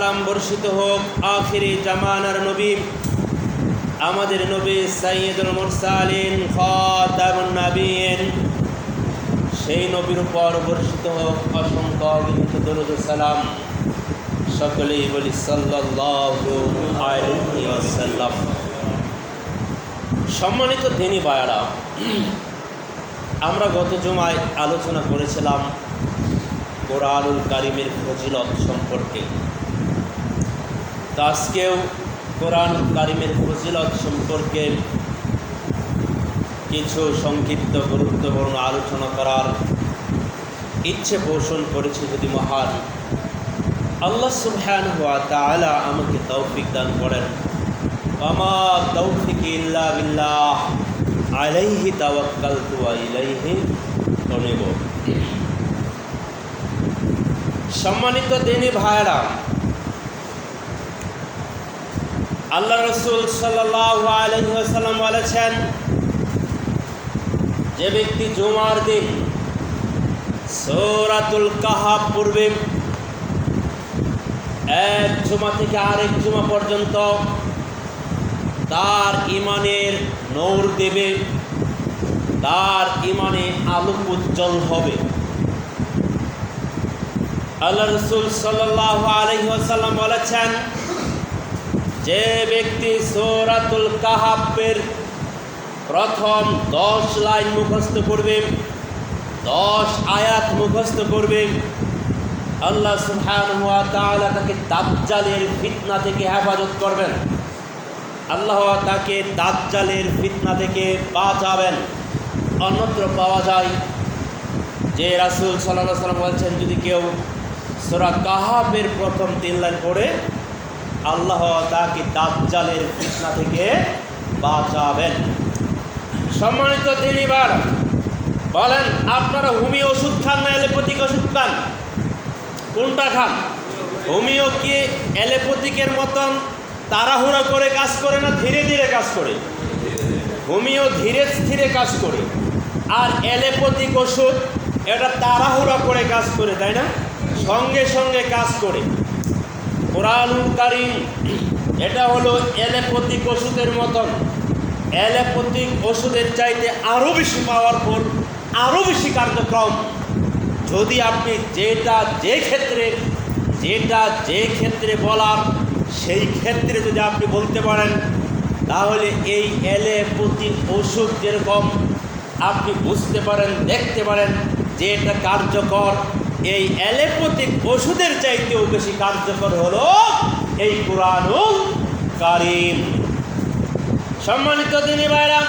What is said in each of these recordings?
সালাম বর্ষিত হোক আখিরি জামানার নবী আমাদের নবী সাইয়্যিদুল মুরসালিন খাতামুন নবিয়্যিন সেই নবীর উপর বর্ষিত হোক অসংখ্য অগণিত দরুদ ও সালাম। সকলেই বলি সাল্লাল্লাহু আলাইহি ওয়াসাল্লাম। সম্মানিত দিনী ভাইরা, আমরা গত জুমায় আলোচনা করেছিলাম কোরআনুল কারীমের ফজিলত সম্পর্কে। তো আজকেও কোরআনুল কারীমের ফজিলত সম্পর্কে কিছু সংক্ষিপ্ত গুরুত্বপূর্ণ আলোচনা করার ইচ্ছে পোষণ করেছি যদি মহান আল্লাহ সুবহানাহু ওয়া তাআলা আমাকে তৌফিক দান করেন। ওয়ামা তৌফিকি ইল্লা বিল্লাহ আলাইহি তাওয়াক্কালতু ওয়া ইলাইহি উনীব। সম্মানিত দিনী ভাইরা, আল্লাহ রাসূল সাল্লাল্লাহু আলাইহি ওয়াসাল্লাম বলেছেন, যে ব্যক্তি জুমার দিন সূরাতুল কাহফ পড়বে, এক জুমা থেকে আরেক জুমা পর্যন্ত তার ঈমানের নূর দেবে, তার ঈমানে আলোক উজ্জ্বল হবে। আল্লাহ রাসূল সাল্লাল্লাহু আলাইহি ওয়াসাল্লাম বলেছেন, যে ব্যক্তি সূরাতুল কাহফের প্রথম 10 লাইন মুখস্থ করবে, 10 আয়াত মুখস্থ করবে, আল্লাহ সুবহানাহু ওয়া তাআলা তাকে দাজ্জালের ফিতনা থেকে হেফাজত করবেন। আল্লাহ তাকে দাজ্জালের ফিতনা থেকে বাঁচাবেন। অন্যত্র পাওয়া যায় যে রাসূল সাল্লাল্লাহু আলাইহি ওয়াসাল্লাম বলেছেন, যদি কেউ সূরা কাহফের প্রথম 3 লাইন পড়ে, আল্লাহ তাকে দাজ্জালের ফিতনা থেকে বাঁচাবেন। সম্মানিত দিনী ভাইরা, বলেন আপনারা হোমিও ওষুধ খান না অ্যালোপ্যাথিক ওষুধ খান? কোনটা খান? হোমিও কি অ্যালোপ্যাথিকের মতন তাড়াহুড়া করে কাজ করে না ধীরে ধীরে কাজ করে? হোমিও ধীরে ধীরে কাজ করে, আর অ্যালোপ্যাথিক ওষুধ এটা তাড়াহুড়া করে কাজ করে, তাই না? সঙ্গে সঙ্গে কাজ করে। কোরআনুল কারীম এটা হলো অ্যালোপ্যাথিক ওষুধের মতন। অ্যালোপ্যাথিক ওষুধের চাইতে আরও বেশি পাওয়ারফুল, আরও বেশি কার্যক্রম। যদি আপনি যেটা যে ক্ষেত্রে বলার সেই ক্ষেত্রে যদি আপনি বলতে পারেন, তাহলে এই অ্যালোপ্যাথিক ওষুধ যেরকম আপনি বুঝতে পারেন, দেখতে পারেন যে এটা কার্যকর, এই অ্যালোপ্যাথিক ওষুধের চাইতেও বেশি কার্যকর হলো এই কোরআনুল কারীম। সম্মানিত দিনী ভাইরা,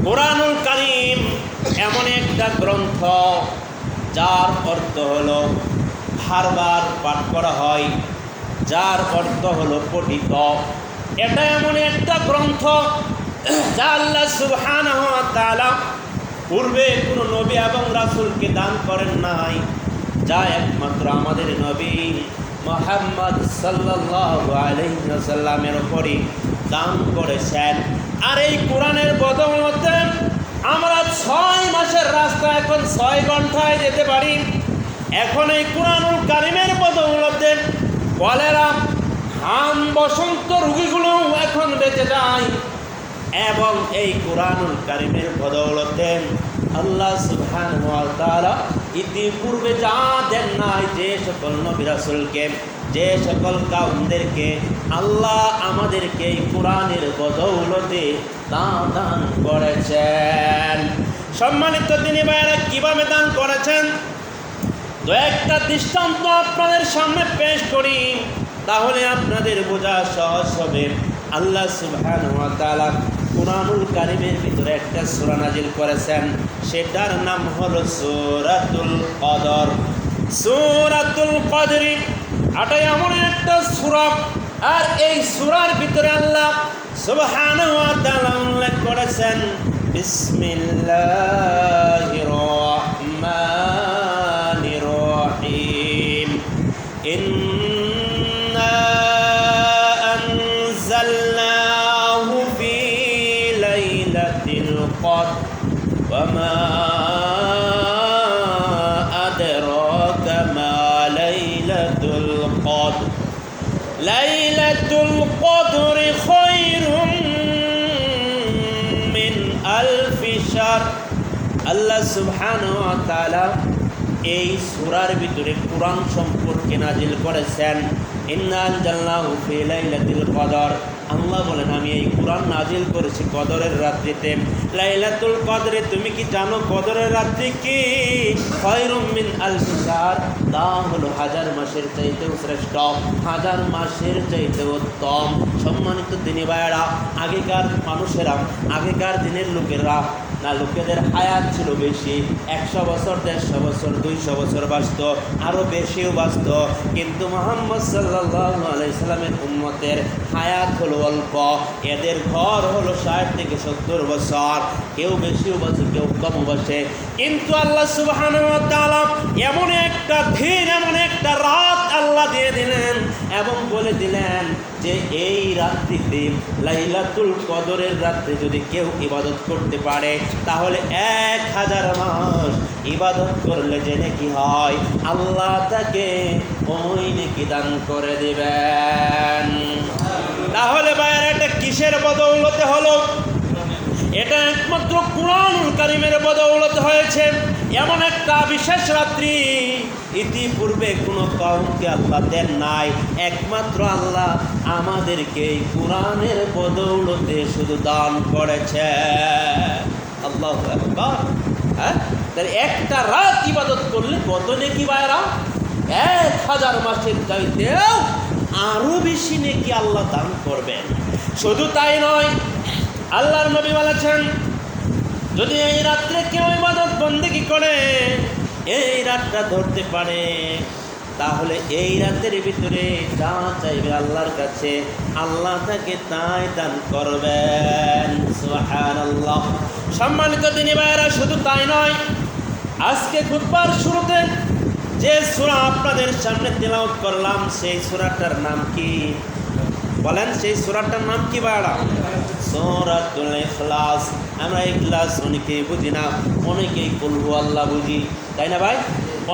কোরআনুল কারীম এমন একটা গ্রন্থ যার অর্থ হলো বারবার পাঠ করা হয়, যার অর্থ হলো পঠিত। এটা এমন একটা গ্রন্থ যা আল্লাহ সুবহানাহু ওয়া তাআলা পূর্বে কোনো নবী এবং রাসূলকে দান করেন নাই, যা একমাত্র আমাদের নবী মুহাম্মদ সাল্লাল্লাহু আলাইহি ওয়াসাল্লামের উপরই দান করেছেন। আর এই কোরআনের বদৌলতে আমরা 6 মাসের রাস্তা এখন 6 ঘন্টায় যেতে পারি। এখন এই কোরআনুল কারীমের বদৌলতে কলেরা, হাম, বসন্ত রোগীগুলো এখন বেঁচে যায়। এবং এই কোরআনুল কারীমের বদৌলতে আল্লাহ সুবহানাহু ওয়া তাআলা ইতিপূর্বে যা দেন নাই, যে সকল নবী রাসূলকে, যে সকল কাউমদেরকে, আল্লাহ আমাদেরকে এই কোরআনের বদৌলতে দান করেছেন। সম্মানিত দিনী ভাইরা, কিভাবে দান করেছেন দু একটা দৃষ্টান্ত আপনাদের সামনে পেশ করি, তাহলে আপনাদের বোঝা সহজ হবে। আল্লাহ সুবহানাহু ওয়া তাআলা কোরআনুল কারীমের ভিতরে একটা সূরা নাজিল করেছেন, সেটার নাম হলো সূরাতুল কদর। সূরাতুল কদর এটা এমন একটা সূরা, আর এই সূরার ভিতরে আল্লাহ সুবহানাহু ওয়া তাআলা উল্লেখ করেছেন, বিসমিল্লাহির রহমানির রহিম, ইন্না আনজালনাহু ফি লাইলাতিল কদর ওয়া মা আদরাকা মা লাইলাতুল লাইলাতুল কদর। লাইলাতুল কদর খায়রুম মিন আলফি শাহর। আল্লাহ সুবহানাহু ওয়া তাআলা এই সূরার ভিতরে কুরআন সম্পর্কে নাজিল করেছেন। ইন্না আনজালনাহু ফি লাইলাতুল কদর। আল্লাহ বলেন আমি এই কুরআন নাজিল করেছি কদরের রাত্রিতে। লাইলাতুল কদরে তুমি কি জানো কদরের রাত্রি কি? খায়রুম মিন আলফি শাহর, তা হলো হাজার মাসের চাইতেও শ্রেষ্ঠ, হাজার মাসের চাইতেও উত্তম। সম্মানিত দিনী ভাইয়েরা, আগেকার মানুষেরা, আগেকার দিনের লোকেরা না, লোকেদের হায়াত ছিল বেশি, 100 বছর, 150 বছর, 200 বছর বাঁচত, আরও বেশিও বাঁচত। কিন্তু মুহাম্মদ সাল্লাল্লাহু আলাইহি সাল্লামের উম্মতের হায়াত হলো অল্প। এদের ঘর হলো 60 থেকে 70 বছর, কেউ বেশিও বাঁচে, কেউ কমও বাঁচে। কিন্তু আল্লাহ সুবহানাহু ওয়া তাআলা এমন একটা দিন, এমন একটা রাত আল্লাহ দিয়ে দিলেন এবং বলে দিলেন যে এই রাত্রিতে, লাইলাতুল কদরের রাত্রে যদি কেউ ইবাদত করতে পারে তাহলে 1000 মাস ইবাদত করলে যে নেকি হয় আল্লাহ তাকে ওই নেকি দান করে দিবেন। তাহলে ভাইয়ের এটা কিসের বদৌলতে হলো? এটা একমাত্র কুরআনুল কারীমের বদৌলতে হয়েছে। এমন একটা বিশেষ রাত্রি ইতিপূর্বে কোনো কওমকে আল্লাহ দেন নাই, একমাত্র আল্লাহ আমাদেরকে এই কুরআনের বদৌলতে শুধু দান করেছে। আল্লাহু আকবার। হ্যাঁ, তাহলে একটা রাত ইবাদত করলে কত নেকি ভাইরা? 1000 মাসের চাইতেও আরো বেশি নেকি আল্লাহ দান করবেন। শুধু তাই নয়, আল্লাহর নবী বলেছেন যদি এই রাত্রে কেউ ইবাদত বন্দেগী করে, এই রাতটা ধরতে পারে, তাহলে এই রাতের ভিতরে যা চাইবে আল্লাহর কাছে আল্লাহ তাকে তাই দান করবেন। সুবহানাল্লাহ। সম্মানিত দিনী ভাইয়েরা, শুধু তাই নয়, আজকে খুতবার শুরুতে যে সূরা আপনাদের সামনে তেলাওয়াত করলাম সেই সূরাটার নাম কি বলেন? সেই সূরাটার নাম কি ভাইরা? সূরাতুল ইখলাস। আমরা ইখলাস অনেকেই বুঝি না, অনেকেই কুল হু আল্লাহ বুঝি, তাই না ভাই?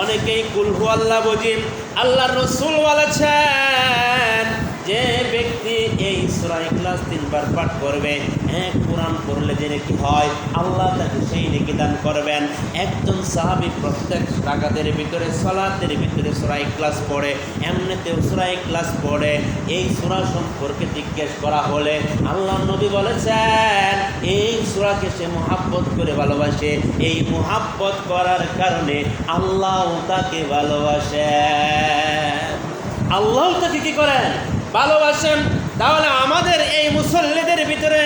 অনেকেই কুল হু আল্লাহ বুঝি। আল্লাহর রাসূল বলেছেন যে ব্যক্তি এই সূরা ইখলাস 3 বার পাঠ করবে, এক কোরআন পড়লে যে নেকি হয় আল্লাহ তাকে সেই নেকি দান করবেন। একজন সাহাবী প্রত্যেক রাকাতের ভিতরে, সালাতের ভিতরে সূরা ইখলাস পড়ে, এমনিতেও সূরা ইখলাস পড়ে। এই সূরা সম্পর্কে জিজ্ঞেস করা হলে আল্লাহর নবী বলেছেন এই সূরাকে সে মুহাব্বত করে ভালোবাসে, এই মুহাব্বত করার কারণে আল্লাহ তাকে ভালোবাসেন। আল্লাহ তাকে কি করেন? ভালোবাসেন। তাহলে আমাদের এই মুসল্লিদের ভিতরে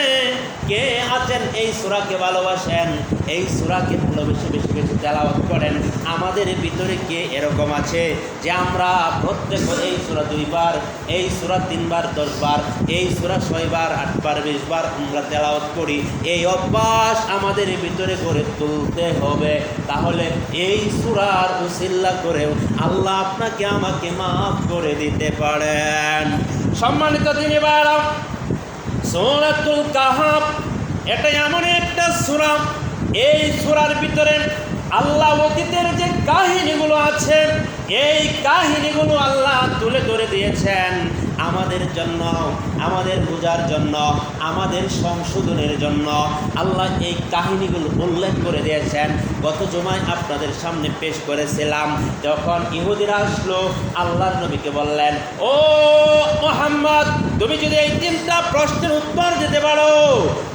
কে আছেন এই সূরাকে ভালোবাসেন, এই সূরাকে বেশি বেশি বেশি তেলাওয়াত করেন? আমাদের ভিতরে কে এরকম আছে যে আমরা প্রত্যেক এই সূরা 2 বার, এই সূরা 3 বার 10 বার, এই সূরা 6 বার 8 বার 20 বার আমরা তেলাওয়াত করি? এই অভ্যাস আমাদের ভিতরে করে তুলতে হবে। তাহলে এই সূরার উসিলা করেও আল্লাহ আপনাকে আমাকে মাফ করে দিতে পারেন। সম্মানিত দিনী ভাইরা, সূরাতুল কাহফ এটা এমন একটা সূরা, এই সূরার ভিতরে আল্লাহ অতীতের যে কাহিনীগুলো আছে এই কাহিনীগুলো আল্লাহ তুলে ধরে দিয়েছেন আমাদের জন্য, আমাদের বোঝার জন্য, আমাদের সংশোধনের জন্য। আল্লাহ এই কাহিনীগুলো উল্লেখ করে দিয়েছেন। গত জুমায় আপনাদের সামনে পেশ করেছিলাম, যখন ইহুদিরা আসলো আল্লাহর নবীকে বললেন, ও মুহাম্মদ, তুমি যদি এই 3টা প্রশ্নের উত্তর দিতে পারো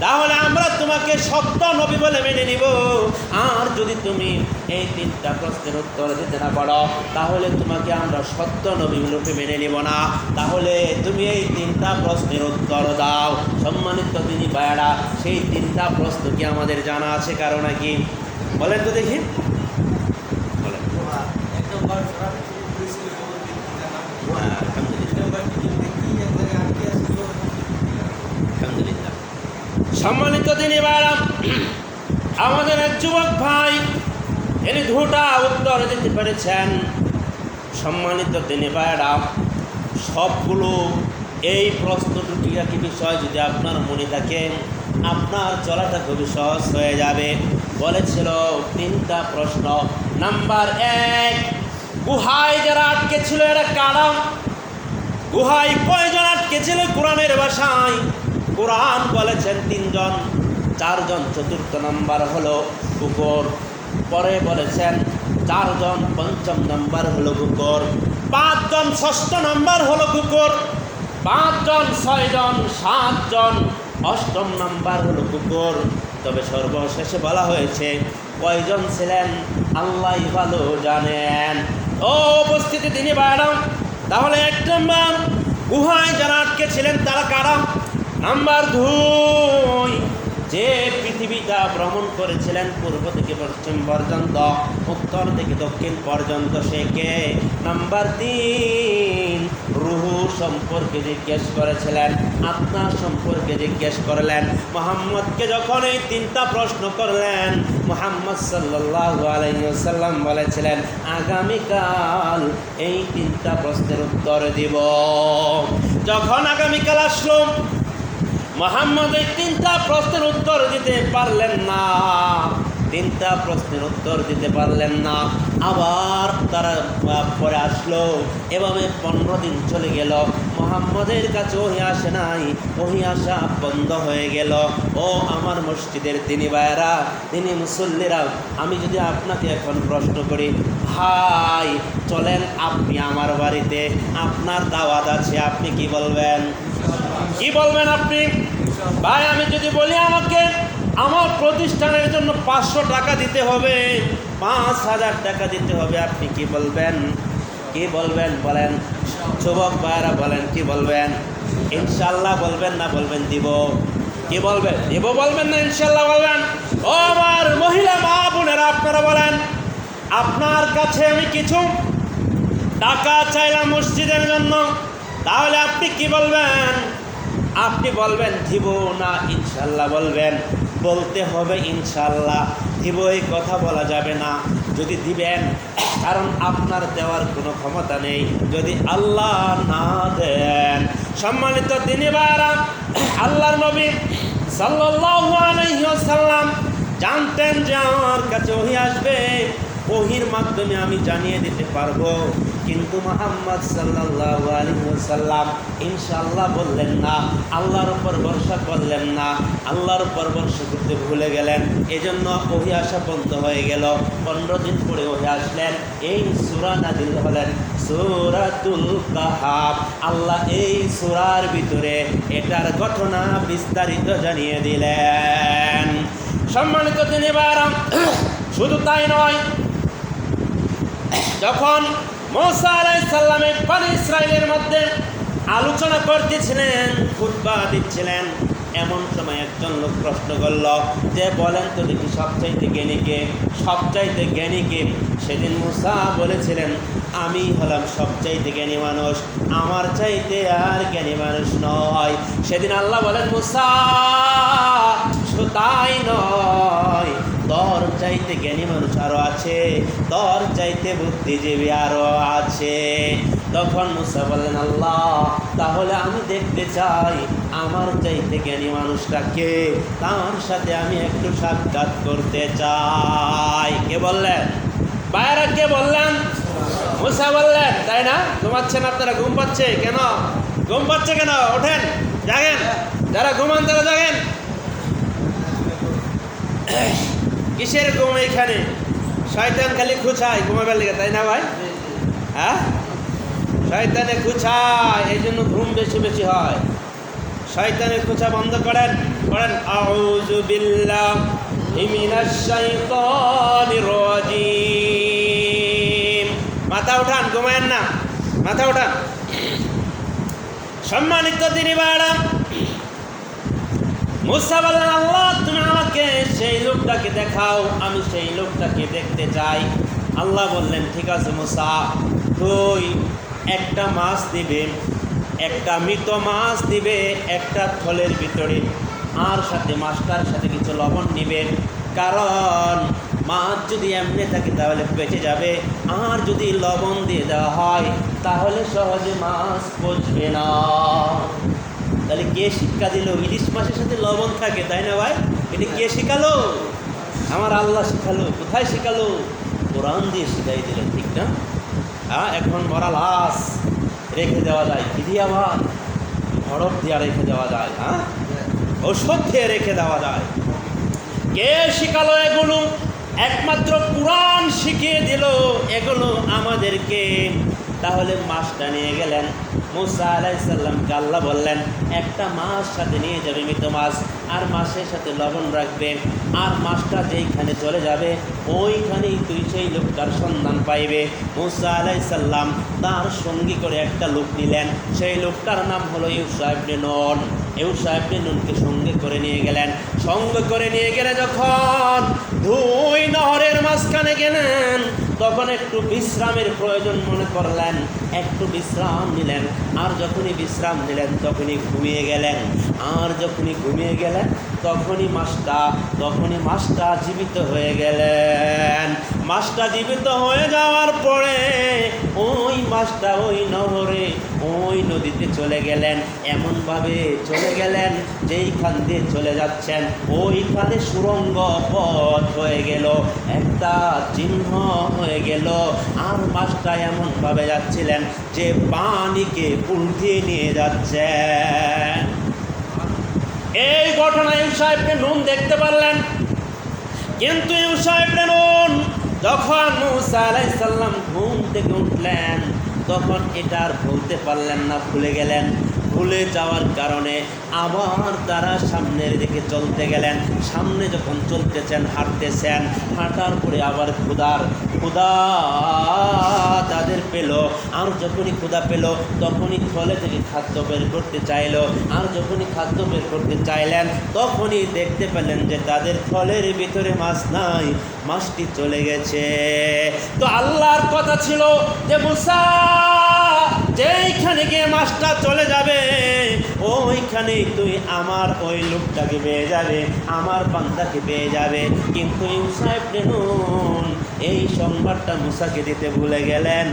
তাহলে আমরা তোমাকে সত্য নবী বলে মেনে নিব, আর যদি তুমি এই 3টা প্রশ্নের উত্তর দিতে না পারো তাহলে তোমাকে আমরা সত্য নবী রূপে মেনে নিব না। তাহলে তুমি এই 3টা প্রশ্নের উত্তর দাও। সম্মানিত দিনী ভাইয়েরা, সেই 3টা প্রশ্ন কি আমাদের জানা আছে কারো নাকি? বলেন তো দেখি, বলেন। আলহামদুলিল্লাহ। সম্মানিত দিনী ভাইয়েরা, আমাদের এক যুবক ভাই এর 2টা উত্তর দিতে পেরেছেন। সম্মানিত দিনী ভাইয়েরা, সবগুলো এই প্রশ্ন দুটি বিষয় যদি আপনার মনে থাকে আপনার চলাটা খুবই সহজ হয়ে যাবে। বলেছিল 3টা প্রশ্ন। নাম্বার 1, গুহায় যারা আটকে ছিল এরা কারা? গুহায় কয়জন আটকে ছিল? কোরআনের ভাষায় কোরআন বলেছেন তিনজন, চারজন, চতুর্থ নাম্বার হলো কুকুর। পরে বলেছেন চারজন, পঞ্চম নাম্বার হলো কুকুর। পাঁচজন, ষষ্ঠ নাম্বার হলো কুকুর। পাঁচজন, ছয়জন, সাতজন, অষ্টম নাম্বার হলো কুকুর। তবে সর্বশেষে বলা হয়েছে কয়জন ছিলেন আল্লাহ ভালো জানেন। ও উপস্থিতি তিনি বাইরাম, তাহলে এক নম্বর গুহায় যারা আটকে ছিলেন তারা কারা? নাম্বার 2, যে পৃথিবীটা ভ্রমণ করেছিলেন পূর্ব থেকে পশ্চিম পর্যন্ত, উত্তর থেকে দক্ষিণ পর্যন্ত, সে কে? নাম্বার 3, রুহু সম্পর্কে জিজ্ঞেস করেছিলেন, আত্মা সম্পর্কে জিজ্ঞেস করলেন। মুহাম্মদকে যখন এই 3টা প্রশ্ন করলেন, মুহাম্মদ সাল্লাল্লাহু আলাইহি ওয়াসাল্লাম বলেছিলেন আগামীকাল এই 3টা প্রশ্নের উত্তর দিব। যখন আগামীকাল আসলো, মুহাম্মদ এই 3টা প্রশ্নের উত্তর দিতে পারলেন না। 3টা প্রশ্নের উত্তর দিতে পারলেন না। আবার তারা পরে আসলো। এভাবে 15 দিন চলে গেল। মুহাম্মদের কাছে ওহি আসে নাই, ওহি আসা বন্ধ হয়ে গেল। ও আমার মসজিদের তিনি ভাইয়েরা, তিনি মুসল্লিরা, আমি যদি আপনাকে এখন প্রশ্ন করি, ভাই চলেন আপনি আমার বাড়িতে, আপনার দাওয়াত আছে, আপনি কি বলবেন? কি বলবেন আপনি? ভাই আমি যদি বলি আমাকে আমার প্রতিষ্ঠানের জন্য 500 টাকা দিতে হবে, 5000 টাকা দিতে হবে, আপনি কি বলবেন? কি বলবেন বলেন? যুবক ভাইরা বলেন, কি বলবেন? ইনশাল্লাহ বলবেন না বলবেন দিব? কি বলবেন? দিব বলবেন না ইনশাল্লাহ বলবেন? ও আমার মহিলা মা বোনেরা, আপনারা বলেন, আপনার কাছে আমি কিছু টাকা চাইলাম মসজিদের জন্য, তাহলে আপনি কি বলবেন? আপনি বলবেন দিব না ইনশাল্লাহ বলবেন? বলতে হবে ইনশাল্লাহ, দিব এই কথা বলা যাবে না। যদি দিবেন, কারণ আপনার দেওয়ার কোনো ক্ষমতা নেই যদি আল্লাহ না দেন। সম্মানিত দিনী ভাইরা, আল্লাহর নবী সাল্লাল্লাহু আলাইহি ওয়াসাল্লাম জানতেন যে আমার কাছে ওহী আসবে, ওহির মাধ্যমে আমি জানিয়ে দিতে পারবো। কিন্তু মুহাম্মদ সাল্লাল্লাহু আলাইহি ওয়াসাল্লাম ইনশাআল্লাহ বললেন না, আল্লাহর উপর ভরসা করলেন না, আল্লাহর উপর ভরসা করতে ভুলে গেলেন। এজন্য ওহী আসা বন্ধ হয়ে গেল। 15 দিন পরে ওহী আসলেন। এই সূরা নাযিল হলেন সূরাতুল কাহাফ। আল্লাহ এই সূরার ভিতরে এটার ঘটনা বিস্তারিত জানিয়ে দিলেন। সম্মানিত দিনী ভাইরা, শুধু তাই নয়, যখন মূসা আলাইহিস সালামের বনী ইসরাইলের মধ্যে আলোচনা করতেছিলেন, খুতবা দিচ্ছিলেন, এমন সময় একজন লোক প্রশ্ন করল যে বলেন তো দেখি সবচাইতে জ্ঞানী কে? সবচাইতে জ্ঞানী কে? সেদিন মূসা বলেছিলেন আমি হলাম সবচাইতে জ্ঞানী মানুষ, আমার চাইতে আর জ্ঞানী মানুষ নয়। সেদিন আল্লাহ বলেন মূসা শুধু তাই নয়, তোর চাইতে জ্ঞানী মানুষ আরও আছে, তোর চাইতে বুদ্ধিজীবী আরও আছে। তখন মূসা বললেন আল্লাহ তাহলে আমি দেখতে চাই আমার চাইতে জ্ঞানী মানুষটাকে, তার সাথে আমি একটু সাক্ষাৎ করতে চাই। কে বললেন? বাইরা কে বললেন? মূসা বললেন। তাই না? ঘুমাচ্ছেন আপনারা? ঘুম পাচ্ছে কেন? ঘুম পাচ্ছে কেন? ওঠেন, জাগেন, যারা ঘুমান তারা জাগেন। কিসের ঘুম এইখানে? শয়তান খালি খুঁচায় ঘুমাবার লেগে, তাই না ভাই? হ্যাঁ, শয়তানে খুঁচায়, এই জন্য ঘুম বেশি বেশি হয়। শয়তানের খুঁচা বন্ধ করেন, করেন আউযু বিল্লাহি মিনাশ শাইতানির রাজিম। মাথা উঠান, ঘুমায়েন না, মাথা উঠান। সম্মানিত দিনী ভাইরা, মূসা বললেন আল্লাহ তুমি আমাকে সেই লোকটাকে দেখাও, আমি সেই লোকটাকে দেখতে চাই। আল্লাহ বললেন ঠিক আছে মূসা, তুই একটা মাছ দিবে, একটা মৃত মাছ দিবে একটা থলের ভিতরে, আর সাথে মাছটার সাথে কিছু লবণ নিবেন, কারণ মাছ যদি এমনি থাকে তাহলে বেঁচে যাবে, আর যদি লবণ দিয়ে দেওয়া হয় তাহলে সহজে মাছ পচবে না। তাহলে কে শিক্ষা দিল? ইলিশ মাছের সাথে লবণ থাকে, তাই না ভাই? এটা কে শিখালো? আমার আল্লাহ শিখালো। কোথায় শিখালো? কোরআন দিয়ে শিখাই দিলেন, ঠিক না? হ্যাঁ, এখন মরা লাশ রেখে দেওয়া যায়, কি দিয়ে আবার বরফ দিয়ে রেখে দেওয়া যায়, হ্যাঁ, ঔষধ দিয়ে রেখে দেওয়া যায়। কে শিখালো এগুলো? একমাত্র কুরআন শিখিয়ে দিল এগুলো আমাদেরকে। তাহলে মাছটা নিয়ে গেলেন মুসা আলাইহিস সালামকে। আল্লাহ বললেন একটা মাছ সাথে নিয়ে যাবে, মৃত মাছ, আর মাছের সাথে লবণ রাখবে, আর মাছটা যেইখানে চলে যাবে ওইখানেই তুই সেই লোকটার সন্ধান পাইবে। মুসা আলাইহিস সালাম তার সঙ্গী করে একটা লোক নিলেন, সেই লোকটার নাম হলো ইউশা ইবনে নুন। ইউশা ইবনে নুনকে সঙ্গে করে নিয়ে গেলেন। সঙ্গে করে নিয়ে গেলে যখন দুই নহরের মাঝখানে গেলেন, তখন একটু বিশ্রামের প্রয়োজন মনে করলেন, একটু বিশ্রাম নিলেন। আর যখনই বিশ্রাম নিলেন তখনই ঘুমিয়ে গেলেন। আর যখনই ঘুমিয়ে গেলেন তখনই মাছটা জীবিত হয়ে গেলেন। মাছটা জীবিত হয়ে যাওয়ার পরে ওই মাছটা ওই নহরে, ওই নদীতে চলে গেলেন। এমনভাবে চলে গেলেন যেইখান দিয়ে চলে যাচ্ছেন ওইখানে সুড়ঙ্গ পথ হয়ে গেল, একটা চিহ্ন হয়ে গেল। আর মাছটা এমনভাবে যাচ্ছিলেন যে পানিকে উল্টিয়ে নিয়ে যাচ্ছেন। এই ঘটনা ইউশা ইবনে নুন দেখতে পারলেন। কিন্তু ইউশা ইবনে নুন যখন মুসা আলাইহিস সালাম ঘুম থেকে উঠলেন তখন এটা আর বলতে পারলেন না, ভুলে গেলেন। ভুলে যাওয়ার কারণে আবার তারা সামনের দিকে চলতে গেলেন। সামনে যখন চলতেছেন, হাঁটতেছেন, হাঁটার পরে আবার ক্ষুধা তাদের পেল। আর যখনই ক্ষুধা পেল তখনই থলে থেকে খাদ্য বের করতে চাইল। আর যখনই খাদ্য বের করতে চাইলেন তখনই দেখতে পেলেন যে তাদের থলের ভিতরে মাছ নাই, মাছটি চলে গেছে। তো আল্লাহর কথা ছিল যে মুসা যেইখানে গিয়ে মাছটা চলে যাবে ওইখানেই তুই আমার ওই লোকটাকে পেয়ে যাবে, আমার বান্দাকে পেয়ে যাবে। কিন্তু ইউশা ইবনে নুন এই সংবাদটা মুসাকে দিতে ভুলে গেলেন।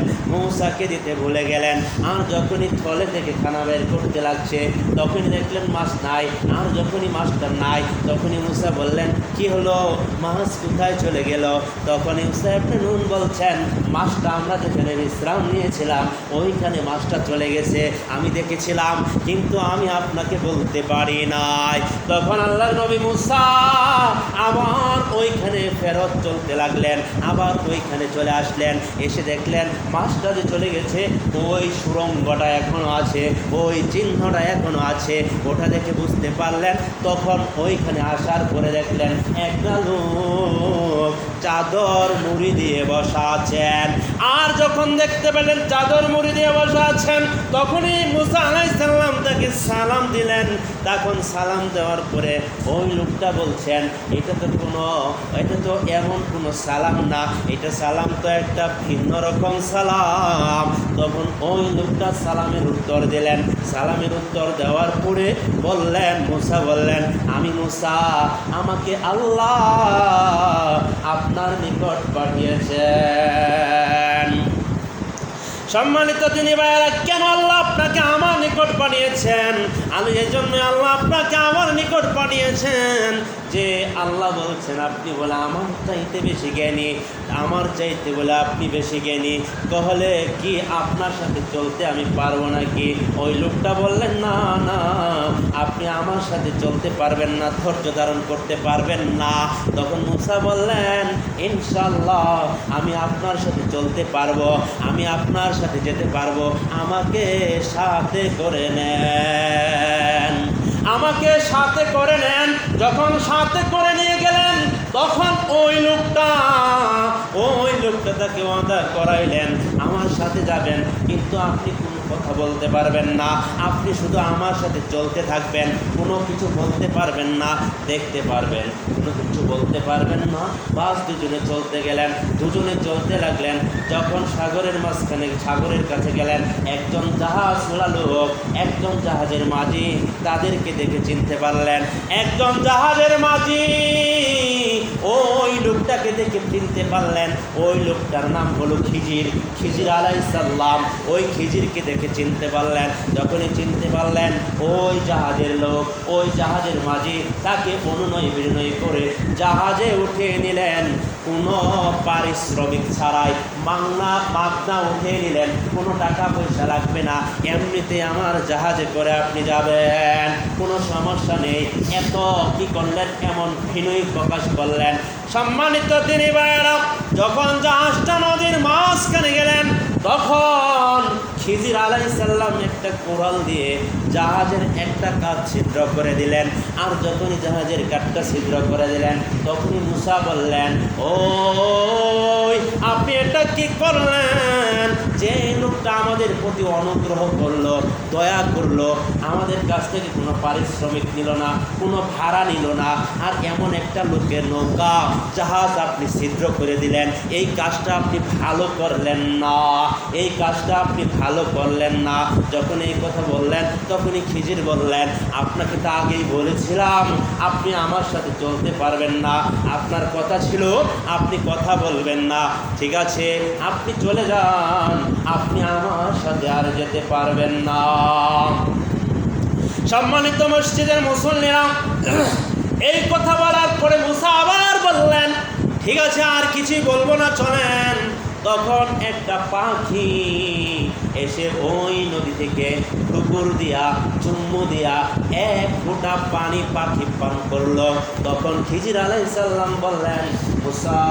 আর যখনই থলে থেকে খানা বের করতে লাগছে তখনই দেখলেন মাছ নাই। আর যখনই মাছটা নাই তখনই মুসা বললেন, কি হলো, মাছ কোথায় চলে গেল? তখন ইউশা ইবনে নুন বলছেন, মাছটা আমরা যেখানে বিশ্রাম নিয়েছিলাম ওইখানে মাছটা চলে গেছে, আমি দেখেছিলাম, কিন্তু আমি আপনাকে বলতে পারি নাই। তখন আল্লাহর নবী মুসা আবার ওইখানে ফেরত চলতে লাগলেন, আবার ওইখানে চলে আসলেন। এসে দেখলেন মাছটা যে চলে গেছে ওই সুড়ঙ্গটা এখনো আছে, ওই চিহ্নটা এখনো আছে। ওটা দেখে বুঝতে পারলেন। তখন ওইখানে আসার পরে দেখলেন একটা লোক চাদর মুড়ি দিয়ে বসা আছেন। আর যখন দেখতে পেলেন চাদর মুড়ি দিয়ে বসা আছেন তখনই মুসা আলাইহিস সালাম তাকে সালাম দিলেন। তখন সালাম দেওয়ার পরে ওই লোকটা বলছেন, এটা তো এমন কোনো সালাম না, এটা সালাম তো একটা ভিন্ন রকম সালাম। তখন ওই লোকটা সালামের উত্তর দিলেন। সালামের উত্তর দেওয়ার পরে মুসা বললেন, আমি মুসা, আমাকে আল্লাহ আপনার নিকট পাঠিয়েছেন। সম্মানিত তিনি ভাইয়েরা, কেন আল্লাহ আপনাকে আমার নিকট পাঠিয়েছেন? আমি এই জন্য আল্লাহ আপনাকে আমার নিকট পাঠিয়েছেন যে আল্লাহ বলছেন আপনি বলে আমার চাইতে বেশি জ্ঞানী, আমার চাইতে বলে আপনি বেশি জ্ঞানী, তাহলে কি আপনার সাথে চলতে আমি পারবো নাকি? ওই লোকটা বললেন, না না, আপনি আমার সাথে চলতে পারবেন না, ধৈর্য ধারণ করতে পারবেন না। তখন মুসা বললেন, ইনশাআল্লাহ আমি আপনার সাথে চলতে পারবো, আমি আপনার সাথে যেতে পারবো, আমাকে সাথে করে নেন, আমাকে সাথে করে নেন। যখন সাথে করে নিয়ে গেলেন তখন ওই লোকটা তাকে ওয়াদা করাইলেন, আমার সাথে যাবেন, কিন্তু আপনি কোনো কথা বলতে পারবেন না, আপনি শুধু আমার সাথে চলতে থাকবেন, কোনো কিছু বলতে পারবেন না, দেখতে পারবেন, কোনো কিছু বলতে পারবেন না। বাস দুজনে চলতে গেলেন, দুজনে চলতে লাগলেন। যখন সাগরের মাঝখানে, সাগরের কাছে গেলেন, একজন জাহাজওয়ালা লোক, একজন জাহাজের মাঝি, তাদেরকে দেখে চিনতে পারলেন। একজন জাহাজের মাঝি ওই লোকটাকে দেখে চিনতে পারলেন। ওই লোকটার নাম হলো খিজির আলাইহিস সালাম। ওই খিজিরকে দেখে চিনতে পারলেন। যখনই চিনতে পারলেন ওই জাহাজের লোক, ওই জাহাজের মাঝি, তাকে অনুনয় বিনয় করে জাহাজে উঠিয়ে নিলেন কোনো পারিশ্রমিক ছাড়াই, মাগনা উঠে নিলেন, কোনো টাকা পয়সা লাগবে না, এমনিতে আমার জাহাজে করে আপনি যাবেন, কোনো সমস্যা নেই। এত কি করলেন, এমন বিনয় প্রকাশ করলেন। সম্মানিত তিনি ভাইয়েরা, যখন জাহাজটা নদীর মাঝখানে গেলেন, তখন খিজির আলাইহিস সালাম একটা কোরাল দিয়ে জাহাজের একটা কাঠ ছিদ্র করে দিলেন। আর যখনই জাহাজের কাঠটা ছিদ্র করে দিলেন, তখনই মুসা বললেন, ওই আপনি এটা কি করলেন? যে লোকটা আমাদের প্রতি অনুগ্রহ করলো, দয়া করলো, আমাদের কাছ থেকে কোনো পারিশ্রমিক নিল না, কোনো ভাড়া নিল না, আর এমন একটা লোকের নৌকা জাহাজ আপনি ছিদ্র করে দিলেন, এই কাজটা আপনি ভালো করলেন না, এই কাজটা আপনি ভালো করলেন না। যখন এই কথা বললেন, তখনই খিজির বললেন, আপনাকে তো আগেই বলেছিলাম আপনি আমার সাথে চলতে পারবেন না, আপনার কথা ছিল আপনি কথা বলবেন না, ঠিক আছে আপনি চলে যান, আপনি আমার সাথে আর যেতে পারবেন না। সম্মানিত মসজিদের মুসল্লিরা, এই কথা বলার পরে মুসা আবার বললেন, ঠিক আছে আর কিছুই বলবো না, চলেন। তখন একটা পাখি এসে ওই নদী থেকে পুকুর দিয়া চুম্মু দিয়া এক ফোঁটা পানি পাখি পান করলো। তখন খিজির আলাইহিস সালাম বললেন, মুসা,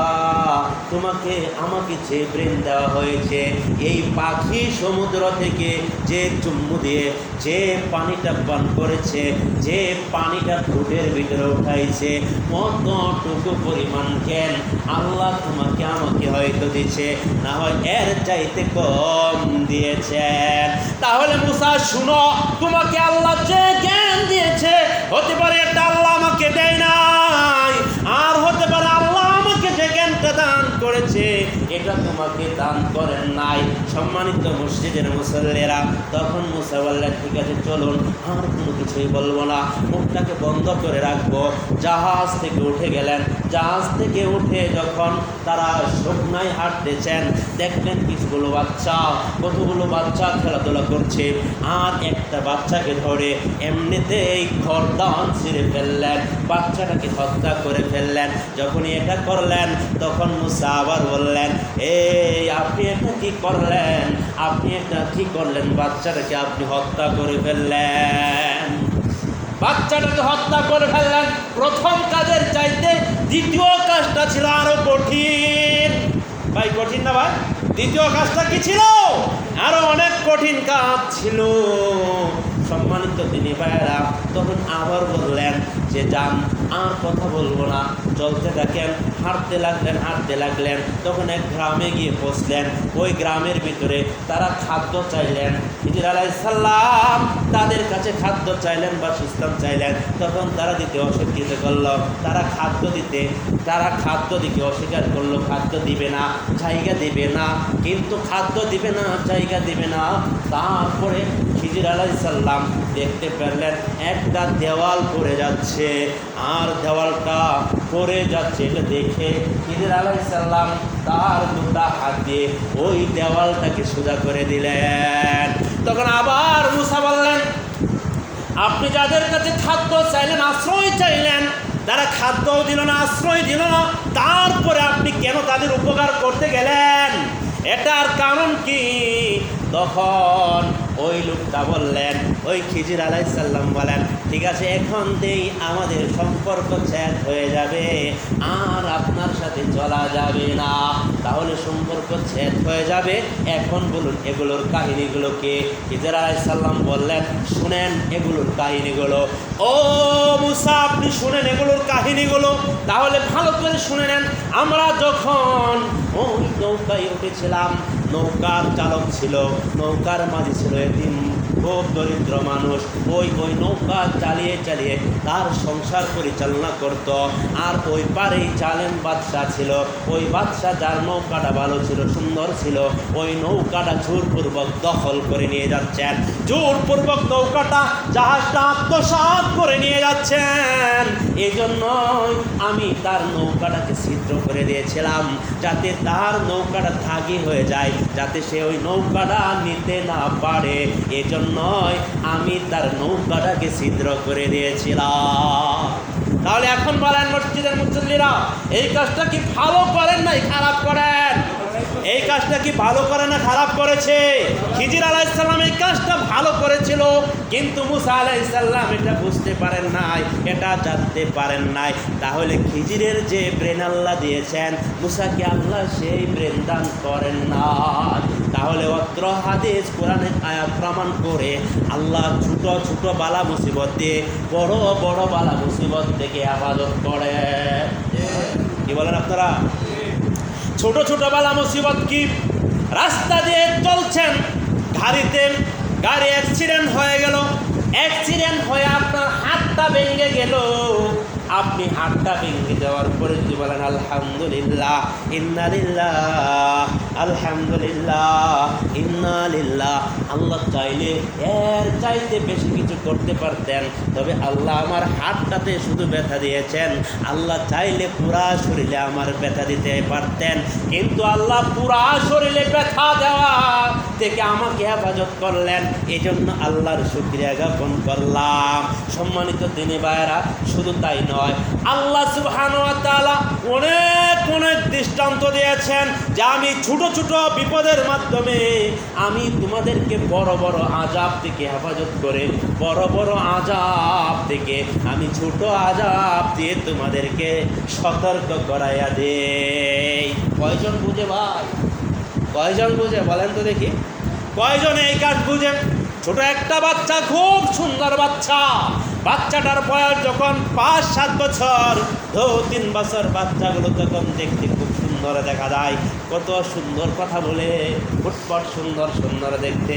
তোমাকে আমাকে যে ব্রেন দেওয়া হয়েছে, এই পাখি সমুদ্র থেকে যে চুম্মু দিয়ে যে পানিটা পান করেছে, যে পানিটা ঠোঁটের ভিতরে উঠাইছে, কতটুকু পরিমাণ জ্ঞান আল্লাহ তোমাকে আমাকে হয়তো দিচ্ছে, না হয় এর চাইতে কম দিয়েছেন। তাহলে মুসা শুনো, তোমাকে আল্লাহ যে জ্ঞান দিয়েছে, হতে পারে এটা আল্লাহ আমাকে দেয় নাই, আর হতে পারে আল্লাহ আমাকে যে জ্ঞানটা দান করেছে এটা তোমাকে দান করেন নাই। সম্মানিত মসজিদের মুসল্লিরা, তখন মুসা বললেন, ঠিক আছে চলুন, আর কোনো কিছুই বলবো না, মুখটাকে বন্ধ করে রাখবো। জাহাজ থেকে উঠে গেলেন। জাহাজ থেকে উঠে যখন তারা শুকনায় হাঁটতেছেন, দেখলেন কিছুগুলো বাচ্চা, কতগুলো বাচ্চা খেলাধুলা করছে, আর একটা বাচ্চাকে ধরে এমনিতেই গর্দান ছিঁড়ে ফেললেন, বাচ্চাটাকে হত্যা করে ফেললেন। যখনই এটা করলেন, তখন মুসা আবার বললেন, এই আপনি এটা কি করলেন, আপনি এটা কি করলেন, বাচ্চাটাকে আপনি হত্যা করে ফেললেন, বাচ্চাটাকে হত্যা করে ফেললেন। প্রথম কাজের চাইতে দ্বিতীয় কাজটা ছিল আরো কঠিন। ভাই কঠিন না ভাই? দ্বিতীয় কাজটা কি ছিল? আরো অনেক কঠিন কাজ ছিল। সম্মানিত তিনি ভাইয়েরা, তখন আবার বললেন যে যান, আর কথা বলবো না, চলতে থাকেন। হাঁটতে লাগলেন। তখন এক গ্রামে গিয়ে পৌঁছলেন। ওই গ্রামের ভিতরে তারা খাদ্য চাইলেন। খিজির আলাইহিস সালাম তাদের কাছে খাদ্য চাইলেন, বাসস্থান চাইলেন। তখন তারা দিতে অস্বীকৃত করলো, তারা খাদ্য দিতে অস্বীকার করলো, খাদ্য দিবে না, জায়গা দিবে না, কিন্তু খাদ্য দিবে না, জায়গা দিবে না। তারপরে খিজির আলাইহিস সালাম দেখতে পেলেন একটা দেওয়াল পড়ে যাচ্ছে, আর দেওয়ালটা পড়ে যাচ্ছে, এটা দেখে খিজির আলাইহিস সালাম তার দুটা হাত দিয়ে ওই দেওয়ালটাকে সোজা করে দিলেন। তখন আবার মুসা বললেন, আপনি যাদের কাছে খাদ্য চাইলেন, আশ্রয় চাইলেন, তারা খাদ্যও দিল না, আশ্রয় দিল না, তারপরে আপনি কেন তাদের উপকার করতে গেলেন? এটার কারণ কি? তখন ওই লোকটা বললেন, ওই খিজির আলাইহিস সালাম বলেন, ঠিক আছে এখন দেই আমাদের সম্পর্ক ছেদ হয়ে যাবে, আর আপনার সাথে চলা যাবে না। তাহলে সম্পর্ক ছেদ হয়ে যাবে, এখন বলুন এগুলোর কাহিনীগুলোকে। খিজির আলাইহিস সালাম বললেন, শুনেন এগুলোর কাহিনীগুলো। ও মুসা, আপনি শুনেন এগুলোর কাহিনীগুলো, তাহলে ভালো করে শুনে নেন। আমরা যখন ওই নৌকায় উঠেছিলাম, নৌকার চালক ছিল, নৌকার মাঝি ছিল এতিম, খুব দরিদ্র মানুষ। ওই নৌকা চালিয়ে তার সংসার পরিচালনা করত। আর ওই পারেই জালেম বাদশা ছিল, ওই বাদশা যার নৌকাটা ভালো ছিল, সুন্দর ছিল, ওই নৌকাটা জোরপূর্বক দখল করে নিয়ে যাচ্ছেন, জোরপূর্বক নৌকাটা জাহাজটা আত্মসাৎ করে নিয়ে যাচ্ছেন। এই জন্যই আমি তার নৌকাটাকে ছিদ্র করে দিয়েছিলাম, যাতে তার নৌকাটা থাকি হয়ে যায়, যাতে সে ওই নৌকাটা নিতে না পারে। এজন্যই আমি তার নৌকাটাকে ছিদ্র করে দিয়েছিলাম। তাহলে এখন বলেন মসজিদের মুসল্লিরা, এই কাজটা কি ভালো করেন নাই খারাপ করেন? এই কাজটা কি ভালো করে না খারাপ করেছে? খিজির আলাইহিস সালাম এই কাজটা ভালো করেছিল, কিন্তু মুসা আলাইহিস সালাম এটা বুঝতে পারেন নাই, এটা জানতে পারেন নাই। তাহলে খিজিরের যে ব্রেন আল্লাহ দিয়েছেন, মুসাকে আল্লাহ সেই ব্রেন দান করেন না। তাহলে অত্র হাদিস কোরআনের আয়াত প্রমাণ করে আল্লাহ ছোট ছোট বালা মুসিবত দিয়ে বড় বড় বালা মুসিবত থেকে হেফাজত করে। কি বলেন আপনারা? ছোট ছোট বালা মুসিবত কি? রাস্তা দিয়ে চলছেন, গাড়ি অ্যাক্সিডেন্ট হয়ে গেল, অ্যাক্সিডেন্ট হয়ে আপনার হাতটা ভেঙে গেল। আপনি হাতটা ভেঙে দেওয়ার পরে যদি বলেন আলহামদুলিল্লাহ ইন্না লিল্লাহ, আলহামদুলিল্লাহ ইন্না লিল্লাহ, আল্লাহ চাইলে এর চাইতে বেশি কিছু করতে পারতেন, তবে আল্লাহ আমার হাতটাতে শুধু ব্যথা দিয়েছেন, আল্লাহ চাইলে পুরা শরীরে আমার ব্যথা দিতে পারতেন, কিন্তু আল্লাহ পুরা শরীরে ব্যথা দেওয়া থেকে আমাকে হেফাজত করলেন, এই জন্য আল্লাহর শুকরিয়া জ্ঞাপন করলাম। সম্মানিত দিনী ভাইয়েরা, শুধু তাই নয়, আল্লাহ সুবহানাহু ওয়া তাআলা অনেক অনেক দৃষ্টান্ত দিয়েছেন যে আমি ছোট ছোট বিপদের মাধ্যমে আমি তোমাদেরকে বড় বড় আযাব থেকে হেফাজত করে, বড় বড় আযাব থেকে আমি ছোট আযাব দিয়ে তোমাদেরকে সতর্ক করাইয়া দেই। কয়জন বুঝে ভাই? কয়জন বুঝে বলেন তো দেখি? কয়জন এই কাজ বুঝে? ছোট একটা বাচ্চা, খুব সুন্দর বাচ্চা, বাচ্চাটার বয়স যখন 5-7 বছর, 2-3 বছর, বাচ্চাগুলো তখন দেখতে খুব সুন্দর দেখা যায়, কত সুন্দর কথা বলে, ফুটফট সুন্দর সুন্দর দেখতে,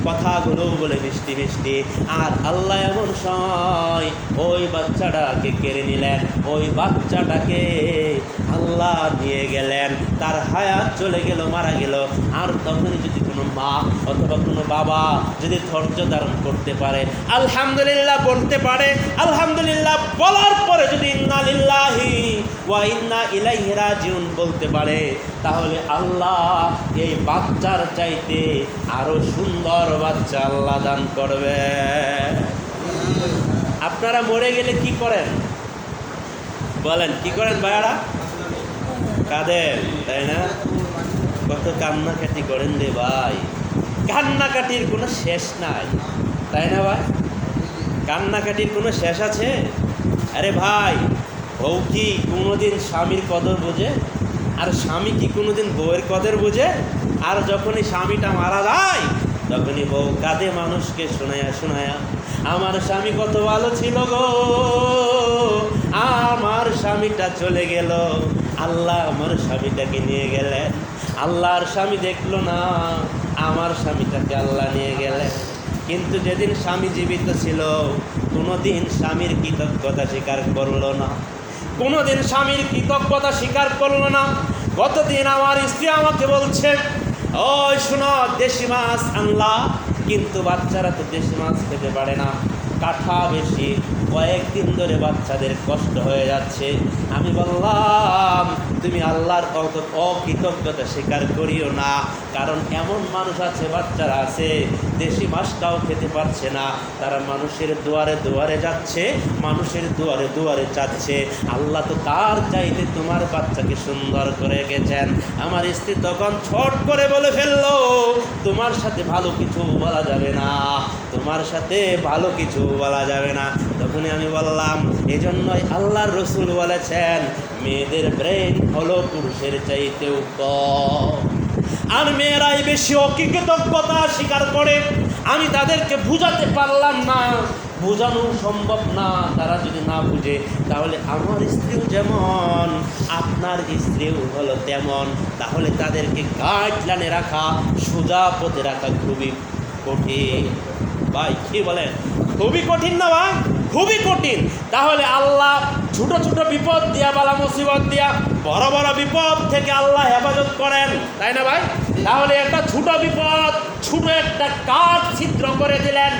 কথাগুলো বলে মিষ্টি মিষ্টি। আর আল্লাহ এমন সময় ওই বাচ্চাটাকে কেড়ে নিলেন, ওই বাচ্চাটাকে আল্লাহ নিয়ে গেলেন, তার হায়াত চলে গেল, মারা গেল। আর তখনই যদি কোনো মা অথবা কোনো বাবা যদি ধৈর্য ধারণ করতে পারে, আলহামদুলিল্লাহ বলতে পারে, আলহামদুলিল্লাহ বলার পরে যদি ইন্না লিল্লাহি ওয়া ইন্না ইলাইহি রাজিউন বলতে পারে, তাহলে আল্লাহ এই বাচ্চার চাইতে আরো সুন্দর বাচ্চা আল্লাহ দান করবে। আপনারা মরে গেলে কি করেন বলেন? কি করেন ভাইয়ারা? কাঁদেন, তাই না? কত কান্নাকাটি করেন রে ভাই, কান্নাকাটির কোনো শেষ নাই, তাই না ভাই? কান্নাকাটির কোনো শেষ আছে? আরে ভাই, বউ কি কোনোদিন স্বামীর কদর বোঝে? আর স্বামী কি কোনোদিন বউয়ের কদর বোঝে? আর যখনই স্বামীটা মারা যায়, তখনই বউ কাঁদে মানুষকে শোনায়া শোনায়া, আমার স্বামী কত ভালো ছিল গো, আমার স্বামীটা চলে গেল, আল্লাহ আমার স্বামীটাকে নিয়ে গেলেন, আল্লাহর স্বামী দেখলো না, আমার স্বামীটাকে আল্লাহ নিয়ে গেলেন। কিন্তু যেদিন স্বামী জীবিত ছিল, কোনোদিন স্বামীর কৃতজ্ঞতা স্বীকার করলো না, কোনোদিন স্বামীর কৃতজ্ঞতা স্বীকার করলো না। গতদিন আমার স্ত্রী আমাকে বলছে, ওই শোনো, দেশি মাছ আনলা, কিন্তু বাচ্চারা তো দেশি মাছ খেতে পারে না, কাঁঠা বেশি, কয়েকদিন ধরে বাচ্চাদের কষ্ট হয়ে যাচ্ছে। আমি বললাম, তুমি আল্লাহর অকৃতজ্ঞতা স্বীকার করিও না, কারণ এমন মানুষ আছে, বাচ্চারা আছে, দেশি মাছটাও খেতে পারছে না, তারা মানুষের দুয়ারে দুয়ারে যাচ্ছে, মানুষের দুয়ারে দুয়ারে যাচ্ছে, আল্লাহ তো তার চাইতে তোমার বাচ্চাকে সুন্দর করে গেছেন। আমার স্ত্রী তখন ছট করে বলে ফেললো, তোমার সাথে ভালো কিছু বলা যাবে না, তোমার সাথে ভালো কিছু বলা যাবে না। তখনই আমি বললাম, এজন্যই আল্লাহর রসুল বলেছেন, মেয়েদের ব্রেন হলো পুরুষের চাইতেও কম, আর মেয়েরাই বেশি অকৃতজ্ঞতা স্বীকার করে। আমি তাদেরকে বুঝাতে পারলাম না, বোঝানো সম্ভব না, তারা যদি না বুঝে, তাহলে আমার স্ত্রীও যেমন, আপনার স্ত্রীও হলো তেমন। তাহলে তাদেরকে গাইডলাইনে রাখা, সোজা পথে রাখা খুবই কঠিন। ভাই কি বলেন? খুবই কঠিন না ভাই? খুবই কঠিন। তাহলে আল্লাহ ছোট ছোট বিপদ দিয়া, বালা মুসিবত দিয়া, বড় বড় বিপদ থেকে আল্লাহ হেফাজত করেন, তাই না ভাই? তাহলে একটা ছোট বিপদ, ছোট একটা কাঠ ছিদ্র করে দিলেন,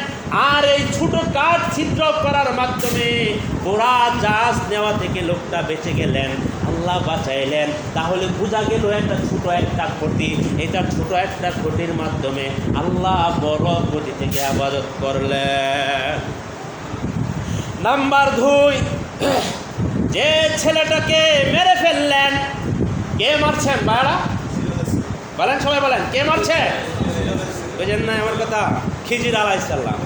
আর এই ছোট কাঠ ছিদ্র করার মাধ্যমে পুরা জাহাজ নেওয়া থেকে লোকটা বেঁচে গেলেন, আল্লাহ বাঁচাইলেন। তাহলে বোঝা গেল একটা ছোট একটা ক্ষতি, এটা ছোট একটা ক্ষতির মাধ্যমে আল্লাহ বড় ক্ষতি থেকে হেফাজত করলেন। নাম্বার 2, যে ছেলেটাকে মেরে ফেললেন, কে মারছেন ভাইরা? বলেন, সবাই বলেন, কে মারছে? বুঝেন না আমার কথা? খিজির আলাইসাল্লাম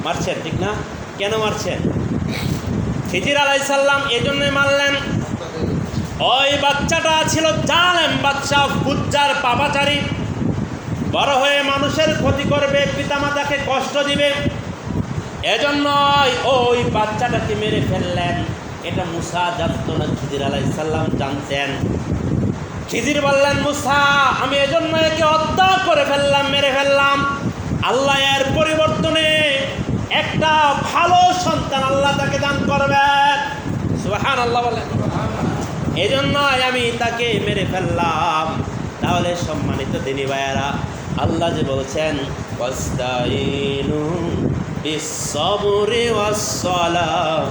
মারছেন, ঠিক না? কেন মারছেন? খিজির আলাইসাল্লাম এই জন্যই মারলেন, ওই বাচ্চাটা ছিল জালেম বাচ্চা, ফুজ্জার পাপাচারী, বড় হয়ে মানুষের ক্ষতি করবে, পিতামাতাকে কষ্ট দিবে। এজন্যই ওই বাচ্চাটাকে মেরে ফেললেন। এটা মুসা জানতো না, খিজির আলাইসাল্লাম জানতেন। খিজির বললেন, মুসা, আমি এজন্য একে হত্যা করে ফেললাম, মেরে ফেললাম। আল্লাহ এর পরিবর্তনে একটা ভালো সন্তান আল্লাহ তাকে দান করবেন। সুবহানাল্লাহ বলেন। এই জন্যই আমি তাকে মেরে ফেললাম। তাহলে সম্মানিত দিনী ভাইয়েরা, আল্লাহ যে বলছেন ওয়াস্তাইনু বিস-সাবরি ওয়াস-সালাহ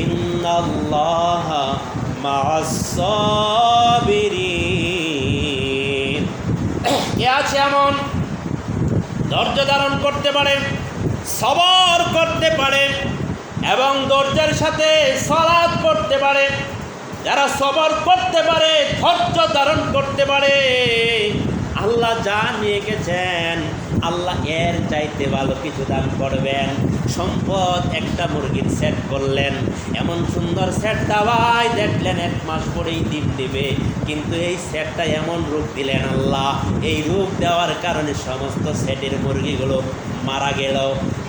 ইন্নাল্লাহা মা'আস-সাবিরিন। কে আছে এমন ধৈর্য ধারণ করতে পারে, সবর করতে পারে এবং ধৈর্যের সাথে সালাত পড়তে পারে? যারা সবর করতে পারে, ধৈর্য ধারণ করতে পারে, আল্লাহ যা নিয়ে গেছেন আল্লাহ এর চাইতে ভালো কিছু দান করবেন। সম্পদ একটা মুরগির সেট করলেন, এমন সুন্দর সেট দাওয়াই দেখলেন 1 মাস পরেই ডিম দিবে, কিন্তু এই সেটটা এমন রূপ দিলেন আল্লাহ, এই রূপ দেওয়ার কারণে সমস্ত সেটের মুরগিগুলো মারা গেল।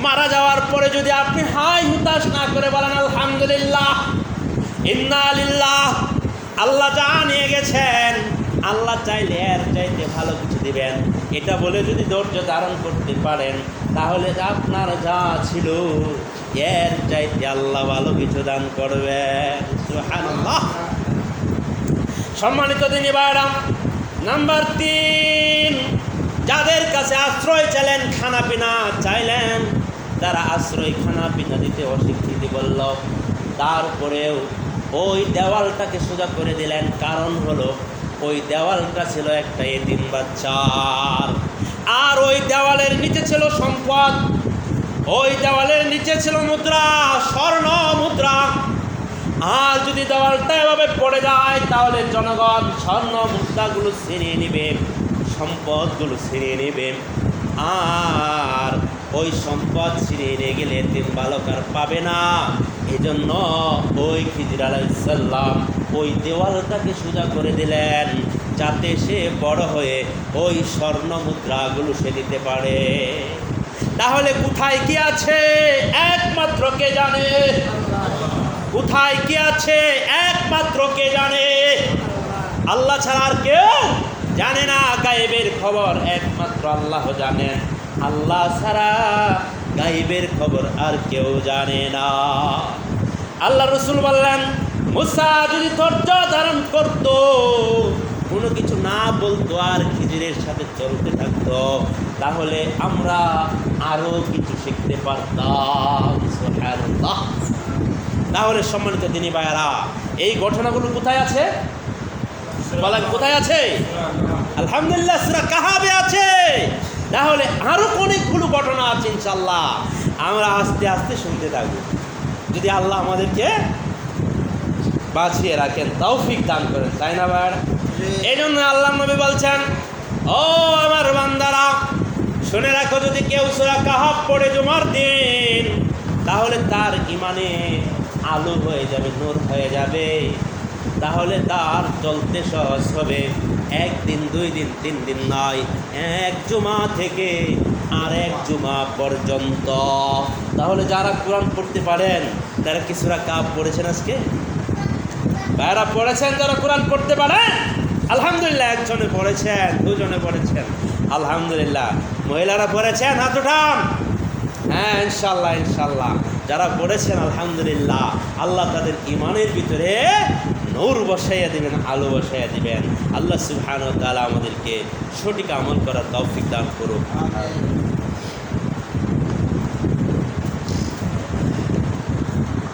মারা যাওয়ার পরে যদি আপনি হাই হুতাশ না করে বলেন আলহামদুলিল্লাহ, ইন্না লিল্লাহ, আল্লাহ যা নিয়ে গেছেন আল্লাহ চাইলে এর চাইতে ভালো কিছু দিবেন, এটা বলে যদি ধৈর্য ধারণ করতে পারেন, তাহলে আপনার যা ছিল এর চাইতে আল্লাহ ভালো কিছু দান করবেন। সুবহানাল্লাহ। সম্মানিত দিনী ভাইরা, নাম্বার 3, যাদের কাছে আশ্রয় চাইলেন, খানা পিনা চাইলেন, তারা আশ্রয় খানা পিনা দিতে অস্বীকৃতি বলল, তারপরেও ওই দেওয়ালটাকে সোজা করে দিলেন। কারণ হলো ওই দেওয়ালটা ছিল একটা এতিম বাচ্চার, আর ওই দেওয়ালের নিচে ছিল সম্পদ, ওই দেওয়ালের নিচে ছিল মুদ্রা, স্বর্ণ মুদ্রা। আর যদি দেওয়ালটা এভাবে পড়ে যায়, তাহলে জনগণ স্বর্ণ মুদ্রাগুলো ছিনিয়ে নেবে, সম্পদগুলো ছিনিয়ে নেবে। আর ওই সম্পদ ছিনিয়ে নিয়ে গেলে এতিম বালক আর পাবে না। এজন্য ওই খিজির আলাইহিসসালাম ওই দেওয়ালটাকে সোজা করে দিলেন, যাতে সে বড় হয়ে ওই স্বর্ণ মুদ্রাগুলো সে দিতে পারে। তাহলে কোথায় কি আছে একমাত্র কে জানে? কোথায় কি আছে একমাত্র কে জানে? আল্লাহ ছাড়া আর কেউ জানে না। গায়েবের খবর একমাত্র আল্লাহ জানেন, আল্লাহ ছাড়া গায়েবের খবর আর কেউ জানে না। আল্লাহ রসুল বললেন, মুসা যদি ধৈর্য ধারণ করতো, কোনো কিছু না বলতো, আর খিজিরের সাথে চলতে থাকতো, তাহলে আমরা আরো কিছু শিখতে পারতাম। সুবহানাল্লাহ। তাহলে সম্মানিত দিনী ভাইয়ারা, এই ঘটনাগুলো কোথায় আছে বলেন? কোথায় আছে? আলহামদুলিল্লাহ, সূরা কাহাফে আছে। তাহলে আরো অনেকগুলো ঘটনা আছে, ইনশাআল্লাহ আমরা আস্তে আস্তে শুনতে থাকবো, যদি আল্লাহ আমাদেরকে বাঁচিয়ে রাখেন, তৌফিক দান করেন, তাই না ভাইয়ারা? এই জন্য আল্লাহ নবী বলছেন, ও আমার বান্দারা, শুনে রাখো, যদি কেউ সূরা কাহাফ পড়ে জুমার দিন, তাহলে তার ইমানে আলো হয়ে যাবে, নূর হয়ে যাবে। তাহলে তার চলতে সহজ হবে। 1 দিন 2 দিন 3 দিন নয়, 1 জুমা থেকে আর 1 জুমা পর্যন্ত। তাহলে যারা কোরআন পড়তে পারেন, তারা কি সূরা কাহাফ পড়েছেন আজকে? ভাইরা পড়েছেন? যারা কোরআন পড়তে পারেন আলহামদুলিল্লাহ, 1 জনে পড়েছেন, 2 জনে পড়েছেন, আলহামদুলিল্লাহ। মহিলারা পড়েছেন, হাত উঠান। হ্যাঁ, ইনশাল্লাহ ইনশাল্লাহ। যারা পড়েছেন আলহামদুলিল্লাহ, আল্লাহ তাদের ইমানের ভিতরে নূর বসাইয়া দিবেন, আলো বসাইয়া দিবেন। আল্লাহ সুবহানাহু ওয়া তাআলা আমাদেরকে সঠিক আমল করার তৌফিক দান করুন।